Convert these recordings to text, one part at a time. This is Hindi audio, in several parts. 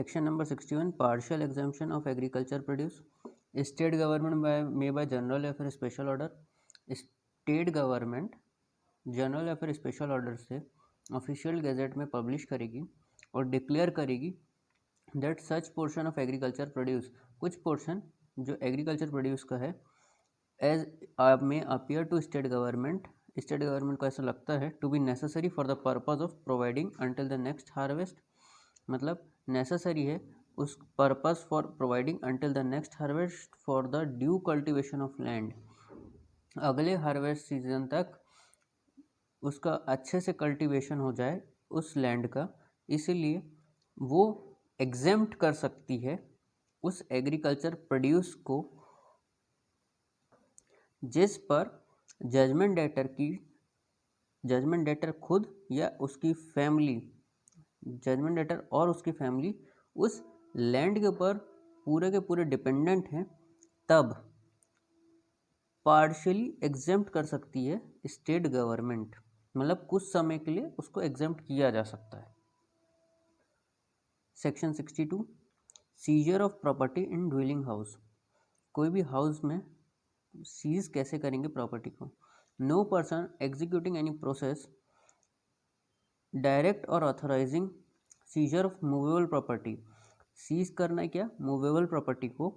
Section number 61, partial exemption of agriculture produce. State government may by general या फिर special order, state government general या फिर स्पेशल ऑर्डर से ऑफिशियल गैजेट में पब्लिश करेगी और डिक्लेयर करेगी that such portion of agriculture produce, कुछ पोर्शन जो एग्रीकल्चर प्रोड्यूस का है, एज में अपीयर टू स्टेट गवर्नमेंट को ऐसा लगता है to be necessary for the purpose of providing until the next harvest, मतलब नेसेसरी है उस purpose for providing until the next harvest for the due cultivation of land, अगले हार्वेस्ट सीजन तक उसका अच्छे से कल्टीवेशन हो जाए उस लैंड का, इसीलिए वो एग्जेम्प्ट कर सकती है उस एग्रीकल्चर प्रोड्यूस को जिस पर जजमेंट डेटर खुद या उसकी फैमिली, जजमेंट डेटर और उसकी फैमिली उस लैंड के ऊपर पूरे के पूरे डिपेंडेंट हैं, तब पार्शियली एग्जेम्प्ट कर सकती है स्टेट गवर्नमेंट, मतलब कुछ समय के लिए उसको एग्जेम्प्ट किया जा सकता है। Section 62, seizure of property in dwelling house, कोई भी हाउस में सीज कैसे करेंगे प्रॉपर्टी को। No person executing any process direct or authorising seizure of movable property, seize करना है क्या मूवेबल प्रॉपर्टी को,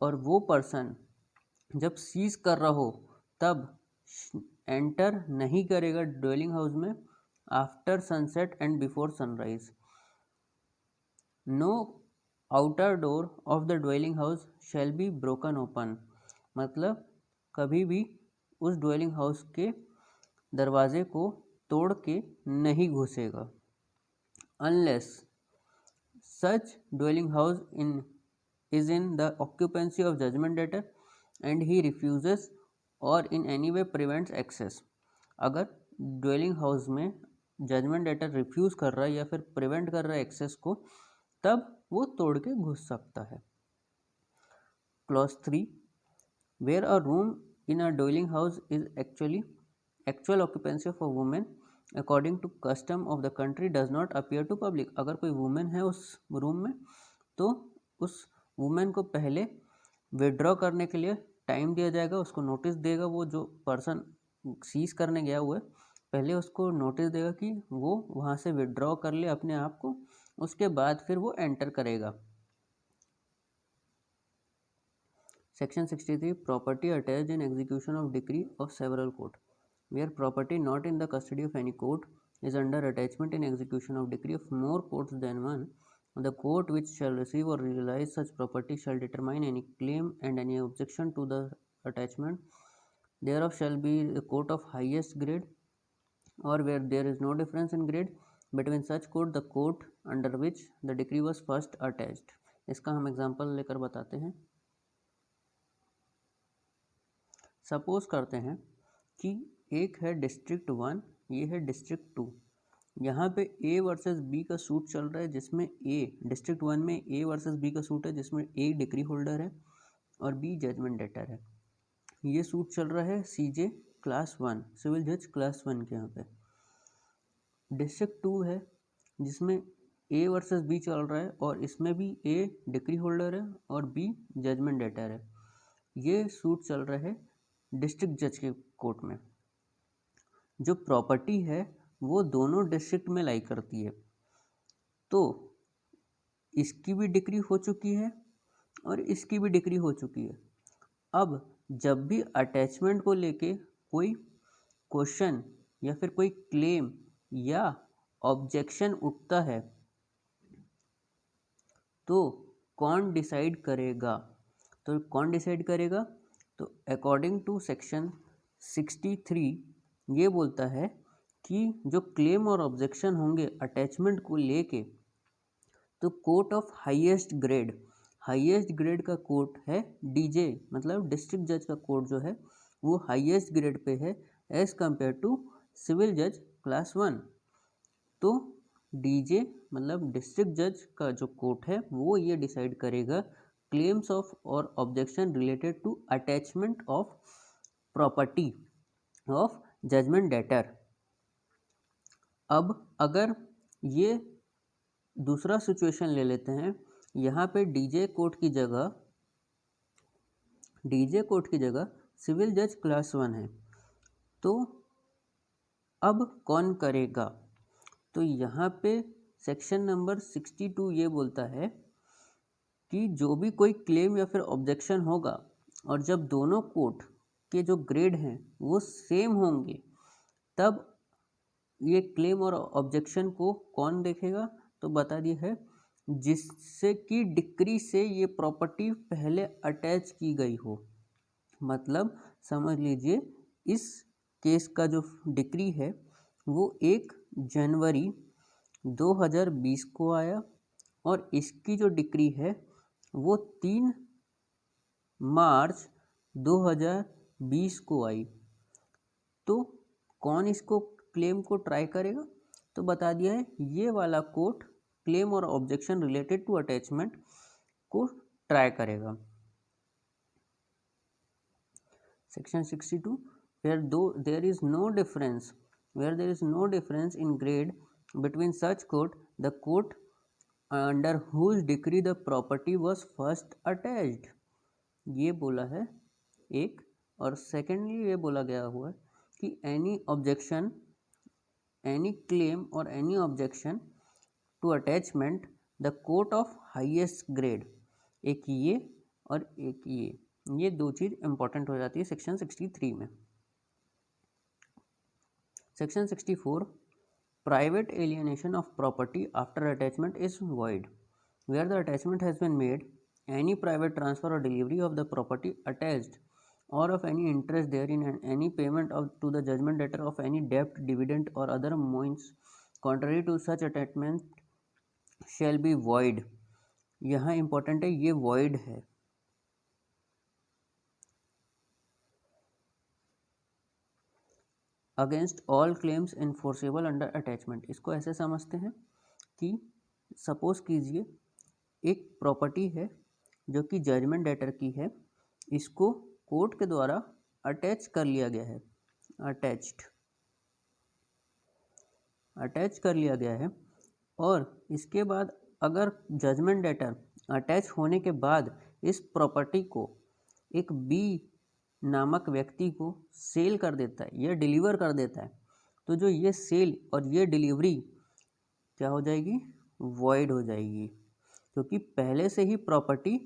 और वो पर्सन जब सीज कर रहा हो तब एंटर नहीं करेगा ड्वेलिंग हाउस में after sunset and before sunrise. No outer door of the dwelling house shall be broken open, मतलब कभी भी उस ड्वेलिंग हाउस के दरवाजे को तोड़ के नहीं घुसेगा। Unless such dwelling house is in the occupancy of judgment debtor and he refuses or in any way prevents access, अगर ड्वेलिंग हाउस में जजमेंट डेटर रिफ्यूज़ कर रहा है या फिर प्रिवेंट कर रहा है एक्सेस को, तब वो तोड़ के घुस सकता है। Clause 3, where a room in a dwelling house is actual occupancy of a women according to custom of the country does not appear to public, अगर कोई वुमेन है उस रूम में तो उस वुमेन को पहले विड्रॉ करने के लिए टाइम दिया जाएगा, उसको नोटिस देगा, वो जो पर्सन सीज करने गया हुआ है पहले उसको नोटिस देगा कि वो वहाँ से विड्रॉ कर ले अपने आप को, उसके बाद फिर वो एंटर करेगा। Section 63, property attached in execution of decree of several court, where property not in the custody of any court is under attachment in execution of decree of more courts than one, the court which shall receive or realize such property shall determine any claim and any objection to the attachment thereof shall be the court of highest grade, or where there is no difference in grade between such court the court under which the decree was first attached। इसका हम एग्जांपल लेकर बताते हैं। सपोज करते हैं कि एक है डिस्ट्रिक्ट 1, ये है डिस्ट्रिक्ट 2, यहाँ पे A वर्सेस B का सूट चल रहा है जिसमें A डिस्ट्रिक्ट 1 में A वर्सेस B का सूट है जिसमें A डिक्री होल्डर है और B जजमेंट डेटर है। ये सूट चल रहा है CJ क्लास 1 सिविल जज क्लास 1 के यहाँ पे। डिस्ट्रिक्ट 2 है जिसमें A वर्सेस B चल रहा है और इसमें भी A डिक्री होल्डर है और B जजमेंट डेटर है। ये सूट चल रहा है डिस्ट्रिक्ट जज के कोर्ट में। जो प्रॉपर्टी है वो दोनों डिस्ट्रिक्ट में लाई करती है, तो इसकी भी डिक्री हो चुकी है और इसकी भी डिक्री हो चुकी है। अब जब भी अटैचमेंट को लेके कोई क्वेश्चन या फिर कोई क्लेम या ऑब्जेक्शन उठता है तो कौन डिसाइड करेगा, तो अकॉर्डिंग टू सेक्शन 63 ये बोलता है कि जो क्लेम और ऑब्जेक्शन होंगे अटैचमेंट को लेके, तो कोर्ट ऑफ हाईएस्ट ग्रेड का कोर्ट है डीजे, मतलब डिस्ट्रिक्ट जज का कोर्ट जो है वो हाईएस्ट ग्रेड पे है एज कंपेयर टू सिविल जज क्लास 1। तो डीजे मतलब डिस्ट्रिक्ट जज का जो कोर्ट है वो ये डिसाइड करेगा क्लेम्स ऑफ और objection related to attachment of property of judgment debtor. अब अगर ये दूसरा सिचुएशन ले लेते हैं। यहाँ पे डीजे कोर्ट की जगह सिविल जज क्लास 1 है, तो अब कौन करेगा? तो यहाँ पे सेक्शन नंबर 62 ये बोलता है कि जो भी कोई क्लेम या फिर ऑब्जेक्शन होगा और जब दोनों कोर्ट के जो ग्रेड हैं वो सेम होंगे, तब ये क्लेम और ऑब्जेक्शन को कौन देखेगा? तो बता दिया है जिससे कि डिक्री से ये प्रॉपर्टी पहले अटैच की गई हो। मतलब समझ लीजिए इस केस का जो डिक्री है वो 1 जनवरी 2020 को आया और इसकी जो डिक्री है वो 3 मार्च 2020 को आई। तो कौन इसको क्लेम को ट्राई करेगा? तो बता दिया है ये वाला कोर्ट क्लेम और ऑब्जेक्शन रिलेटेड टू अटैचमेंट को ट्राई करेगा। Section 62 where there is no difference in grade between such court, the court under whose decree the property was first attached, ये बोला है एक। और सेकेंडली ये बोला गया हुआ है कि एनी क्लेम और any objection to attachment the court of highest grade, एक ये और एक ये दो चीज़ इंपॉर्टेंट हो जाती है सेक्शन 63 में। Section 64 private alienation of property after attachment is void where the attachment has been made, any private transfer or delivery of the property attached or of any interest therein and any payment to the judgment debtor of any debt, dividend or other means contrary to such attachment shall be void। यहाँ important है, ये void है। Against all claims enforceable under attachment, इसको ऐसे समझते हैं कि सपोज कीजिए एक प्रॉपर्टी है जो कि जजमेंट डेटर की है, इसको कोर्ट के द्वारा अटैच कर लिया गया है, अटैच कर लिया गया है। और इसके बाद अगर जजमेंट डेटर अटैच होने के बाद इस प्रॉपर्टी को एक बी नामक व्यक्ति को सेल कर देता है या डिलीवर कर देता है, तो जो ये सेल और ये डिलीवरी क्या हो जाएगी? वॉइड हो जाएगी, क्योंकि पहले से ही प्रॉपर्टी